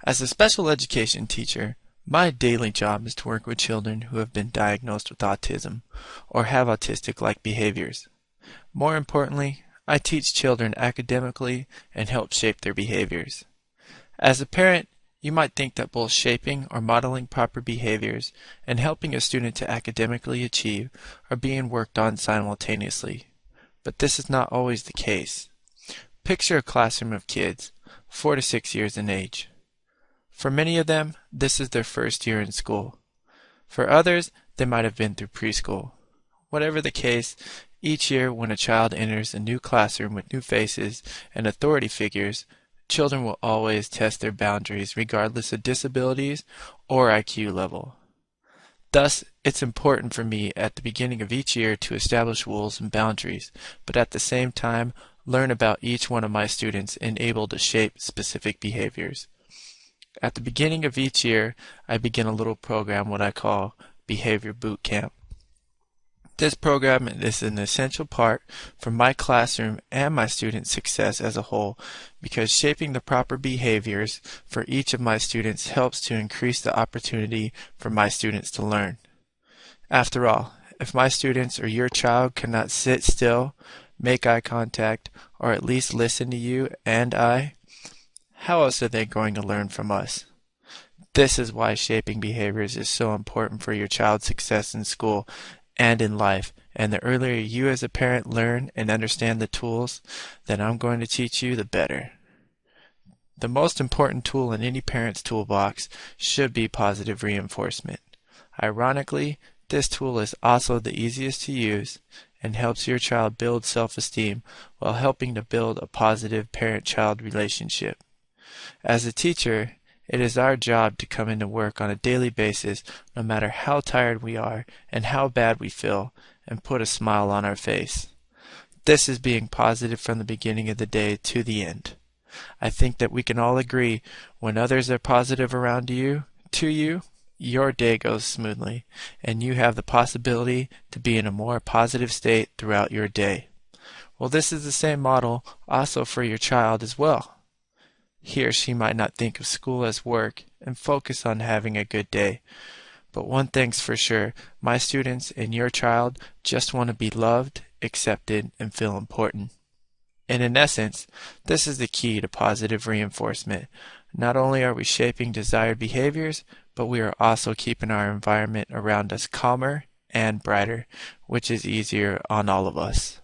As a special education teacher, my daily job is to work with children who have been diagnosed with autism or have autistic-like behaviors. More importantly, I teach children academically and help shape their behaviors. As a parent, you might think that both shaping or modeling proper behaviors and helping a student to academically achieve are being worked on simultaneously. But this is not always the case. Picture a classroom of kids, 4 to 6 years in age. For many of them, this is their first year in school. For others, they might have been through preschool. Whatever the case, each year when a child enters a new classroom with new faces and authority figures, children will always test their boundaries regardless of disabilities or IQ level. Thus, it's important for me at the beginning of each year to establish rules and boundaries, but at the same time, learn about each one of my students and able to shape specific behaviors. At the beginning of each year, I begin a little program what I call Behavior Boot Camp. This program is an essential part for my classroom and my students' success as a whole because shaping the proper behaviors for each of my students helps to increase the opportunity for my students to learn. After all, if my students or your child cannot sit still, make eye contact, or at least listen to you and I, how else are they going to learn from us? This is why shaping behaviors is so important for your child's success in school and in life, and the earlier you as a parent learn and understand the tools that I'm going to teach you, the better. The most important tool in any parent's toolbox should be positive reinforcement. Ironically, this tool is also the easiest to use and helps your child build self-esteem while helping to build a positive parent-child relationship. As a teacher, it is our job to come into work on a daily basis, no matter how tired we are and how bad we feel, and put a smile on our face. This is being positive from the beginning of the day to the end. I think that we can all agree when others are positive around you, to you, your day goes smoothly, and you have the possibility to be in a more positive state throughout your day. Well, this is the same model also for your child as well. He or she might not think of school as work and focus on having a good day. But one thing's for sure, my students and your child just want to be loved, accepted, and feel important. And in essence, this is the key to positive reinforcement. Not only are we shaping desired behaviors, but we are also keeping our environment around us calmer and brighter, which is easier on all of us.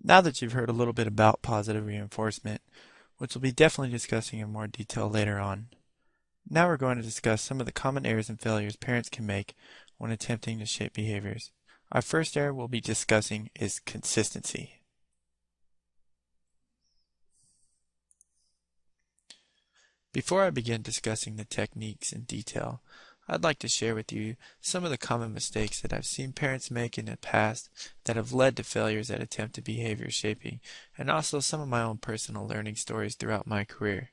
Now that you've heard a little bit about positive reinforcement, which we'll be definitely discussing in more detail later on, now we're going to discuss some of the common errors and failures parents can make when attempting to shape behaviors. Our first error we'll be discussing is consistency. Before I begin discussing the techniques in detail, I'd like to share with you some of the common mistakes that I've seen parents make in the past that have led to failures at attempted behavior shaping, and also some of my own personal learning stories throughout my career.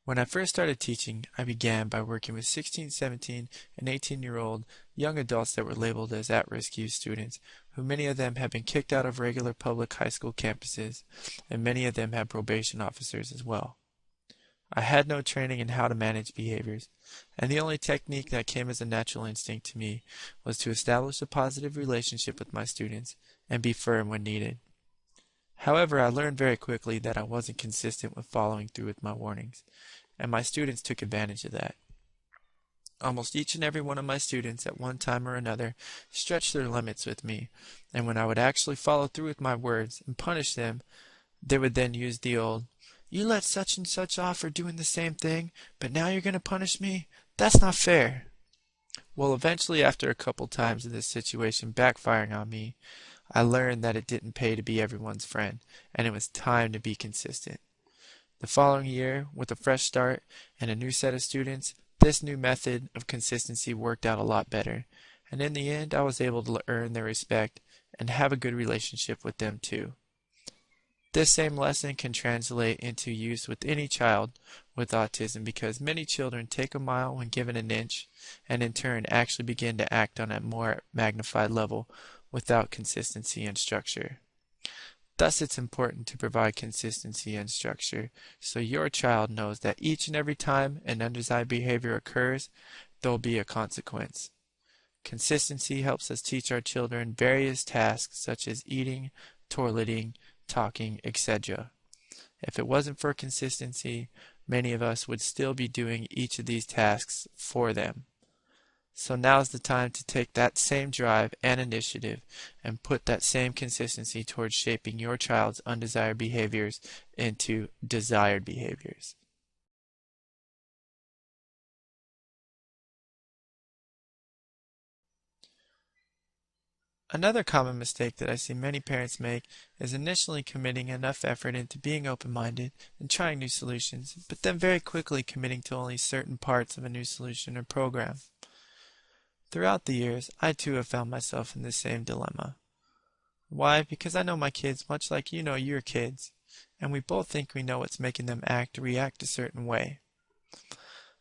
When I first started teaching, I began by working with 16, 17, and 18-year-old young adults that were labeled as at-risk youth students, who many of them had been kicked out of regular public high school campuses, and many of them had probation officers as well. I had no training in how to manage behaviors, and the only technique that came as a natural instinct to me was to establish a positive relationship with my students and be firm when needed. However, I learned very quickly that I wasn't consistent with following through with my warnings, and my students took advantage of that. Almost each and every one of my students at one time or another stretched their limits with me, and when I would actually follow through with my words and punish them, they would then use the old, "You let such and such off for doing the same thing, but now you're going to punish me? That's not fair." Well, eventually, after a couple times of this situation backfiring on me, I learned that it didn't pay to be everyone's friend, and it was time to be consistent. The following year, with a fresh start and a new set of students, this new method of consistency worked out a lot better, and in the end, I was able to earn their respect and have a good relationship with them too. This same lesson can translate into use with any child with autism because many children take a mile when given an inch and in turn actually begin to act on a more magnified level without consistency and structure. Thus, it's important to provide consistency and structure so your child knows that each and every time an undesired behavior occurs, there'll be a consequence. Consistency helps us teach our children various tasks such as eating, toileting, talking, etc. If it wasn't for consistency, many of us would still be doing each of these tasks for them. So now's the time to take that same drive and initiative and put that same consistency towards shaping your child's undesired behaviors into desired behaviors. Another common mistake that I see many parents make is initially committing enough effort into being open-minded and trying new solutions, but then very quickly committing to only certain parts of a new solution or program. Throughout the years, I too have found myself in this same dilemma. Why? Because I know my kids much like you know your kids, and we both think we know what's making them act or react a certain way.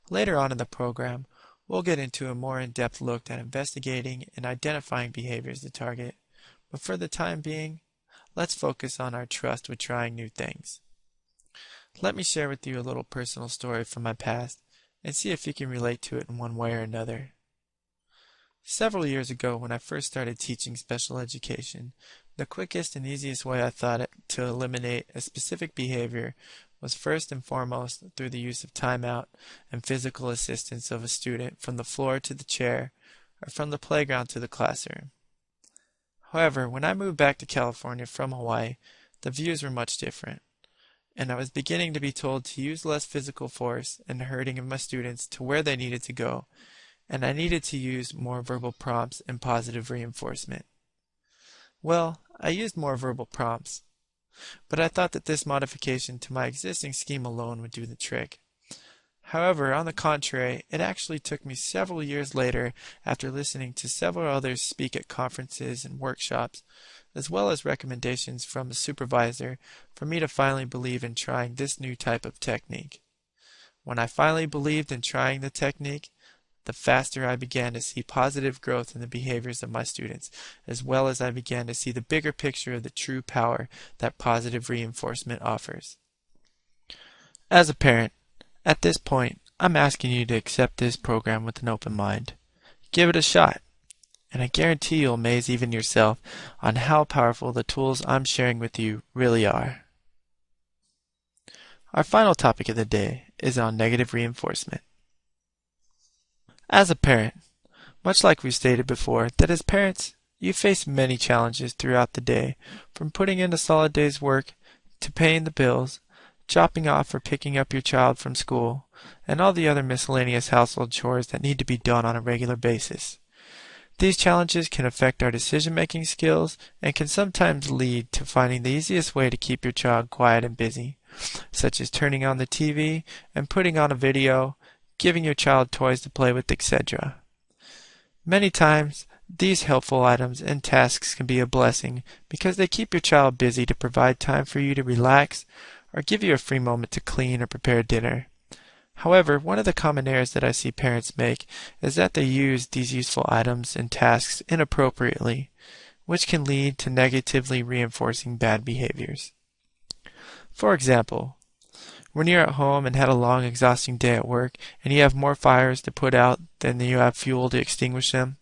Later on in the program, we'll get into a more in-depth look at investigating and identifying behaviors to target, but for the time being, let's focus on our trust with trying new things. Let me share with you a little personal story from my past and see if you can relate to it in one way or another. Several years ago, when I first started teaching special education, the quickest and easiest way I thought to eliminate a specific behavior was first and foremost through the use of timeout and physical assistance of a student from the floor to the chair or from the playground to the classroom. However, when I moved back to California from Hawaii, the views were much different, and I was beginning to be told to use less physical force and herding of my students to where they needed to go, and I needed to use more verbal prompts and positive reinforcement. Well, I used more verbal prompts, but I thought that this modification to my existing scheme alone would do the trick. However, on the contrary, it actually took me several years later, after listening to several others speak at conferences and workshops, as well as recommendations from a supervisor, for me to finally believe in trying this new type of technique. When I finally believed in trying the technique, the faster I began to see positive growth in the behaviors of my students, as well as I began to see the bigger picture of the true power that positive reinforcement offers. As a parent, at this point, I'm asking you to accept this program with an open mind. Give it a shot, and I guarantee you'll amaze even yourself on how powerful the tools I'm sharing with you really are. Our final topic of the day is on negative reinforcement. As a parent, much like we stated before, that as parents, you face many challenges throughout the day, from putting in a solid day's work to paying the bills, dropping off or picking up your child from school, and all the other miscellaneous household chores that need to be done on a regular basis. These challenges can affect our decision-making skills and can sometimes lead to finding the easiest way to keep your child quiet and busy, such as turning on the TV and putting on a video, giving your child toys to play with, etc. Many times, these helpful items and tasks can be a blessing because they keep your child busy to provide time for you to relax or give you a free moment to clean or prepare dinner. However, one of the common errors that I see parents make is that they use these useful items and tasks inappropriately, which can lead to negatively reinforcing bad behaviors. For example, when you're at home and had a long, exhausting day at work and you have more fires to put out than you have fuel to extinguish them,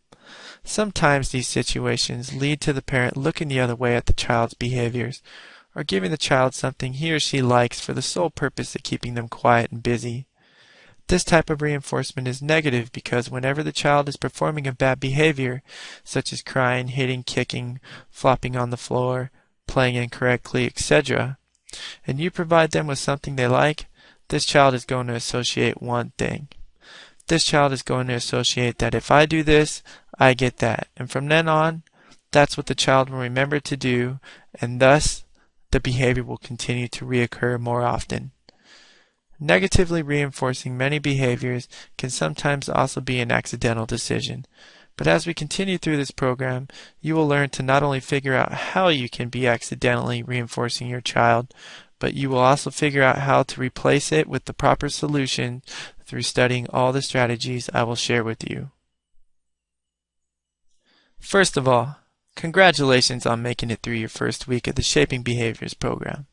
sometimes these situations lead to the parent looking the other way at the child's behaviors or giving the child something he or she likes for the sole purpose of keeping them quiet and busy. This type of reinforcement is negative because whenever the child is performing a bad behavior, such as crying, hitting, kicking, flopping on the floor, playing incorrectly, etc., and you provide them with something they like, this child is going to associate one thing. This child is going to associate that if I do this, I get that. And from then on, that's what the child will remember to do, and thus, the behavior will continue to reoccur more often. Negatively reinforcing many behaviors can sometimes also be an accidental decision. But as we continue through this program, you will learn to not only figure out how you can be accidentally reinforcing your child, but you will also figure out how to replace it with the proper solution through studying all the strategies I will share with you. First of all, Congratulations on making it through your first week of the Shaping Behaviors program.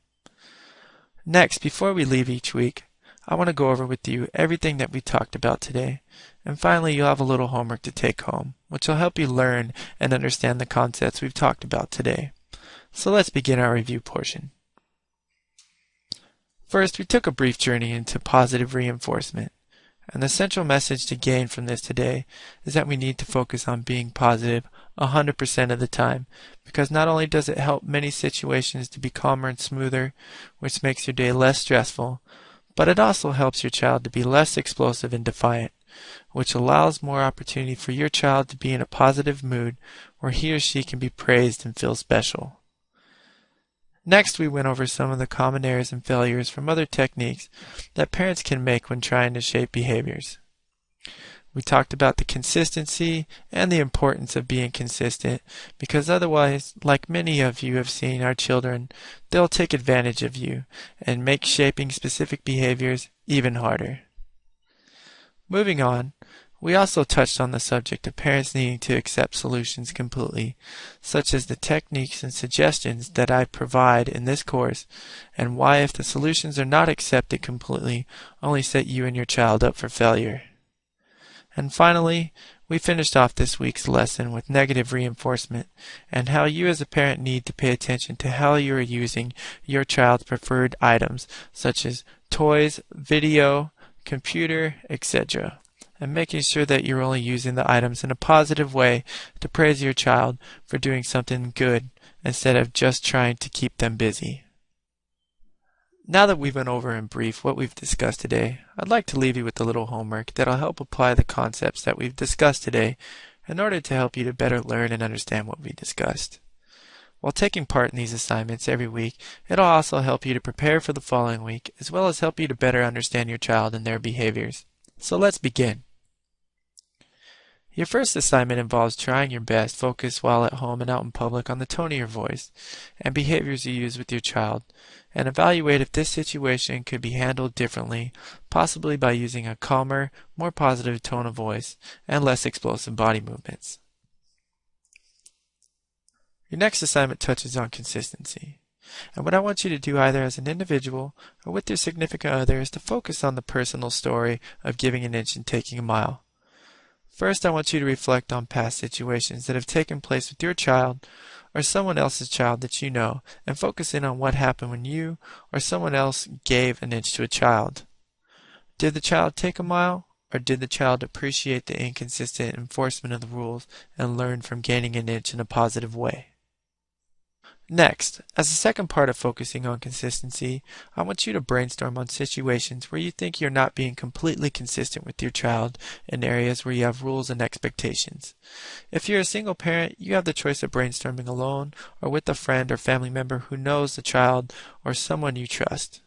Next, before we leave each week, I want to go over with you everything that we talked about today. And finally, you'll have a little homework to take home, which will help you learn and understand the concepts we've talked about today. So let's begin our review portion. First, we took a brief journey into positive reinforcement. And the central message to gain from this today is that we need to focus on being positive 100% of the time, because not only does it help many situations to be calmer and smoother, which makes your day less stressful, but it also helps your child to be less explosive and defiant, which allows more opportunity for your child to be in a positive mood where he or she can be praised and feel special. Next, we went over some of the common errors and failures from other techniques that parents can make when trying to shape behaviors. We talked about the consistency and the importance of being consistent, because otherwise, like many of you have seen our children, they'll take advantage of you and make shaping specific behaviors even harder. Moving on, we also touched on the subject of parents needing to accept solutions completely, such as the techniques and suggestions that I provide in this course, and why, if the solutions are not accepted completely, only set you and your child up for failure. And finally, we finished off this week's lesson with negative reinforcement and how you as a parent need to pay attention to how you are using your child's preferred items, such as toys, video, computer, etc., and making sure that you're only using the items in a positive way to praise your child for doing something good instead of just trying to keep them busy. Now that we've went over in brief what we've discussed today, I'd like to leave you with a little homework that'll help apply the concepts that we've discussed today in order to help you to better learn and understand what we discussed. While taking part in these assignments every week, it'll also help you to prepare for the following week, as well as help you to better understand your child and their behaviors. So let's begin. Your first assignment involves trying your best focus while at home and out in public on the tone of your voice and behaviors you use with your child, and evaluate if this situation could be handled differently, possibly by using a calmer, more positive tone of voice and less explosive body movements. Your next assignment touches on consistency. And what I want you to do either as an individual or with your significant other is to focus on the personal story of giving an inch and taking a mile. First, I want you to reflect on past situations that have taken place with your child or someone else's child that you know, and focus in on what happened when you or someone else gave an inch to a child. Did the child take a mile, or did the child appreciate the inconsistent enforcement of the rules and learn from gaining an inch in a positive way? Next, as a second part of focusing on consistency, I want you to brainstorm on situations where you think you're not being completely consistent with your child in areas where you have rules and expectations. If you're a single parent, you have the choice of brainstorming alone or with a friend or family member who knows the child or someone you trust.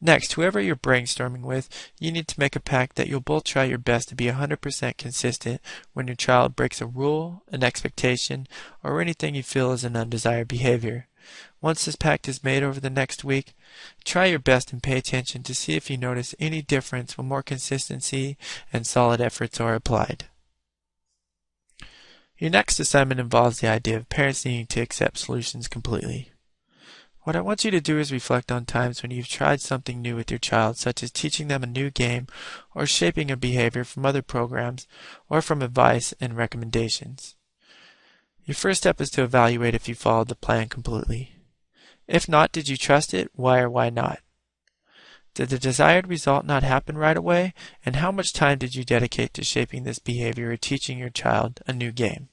Next, whoever you're brainstorming with, you need to make a pact that you'll both try your best to be 100% consistent when your child breaks a rule, an expectation, or anything you feel is an undesired behavior. Once this pact is made over the next week, try your best and pay attention to see if you notice any difference when more consistency and solid efforts are applied. Your next assignment involves the idea of parents needing to accept solutions completely. What I want you to do is reflect on times when you've tried something new with your child, such as teaching them a new game or shaping a behavior from other programs or from advice and recommendations. Your first step is to evaluate if you followed the plan completely. If not, did you trust it? Why or why not? Did the desired result not happen right away? And how much time did you dedicate to shaping this behavior or teaching your child a new game?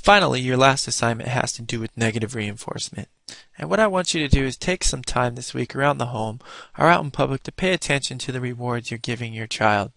Finally, your last assignment has to do with negative reinforcement. And what I want you to do is take some time this week around the home or out in public to pay attention to the rewards you're giving your child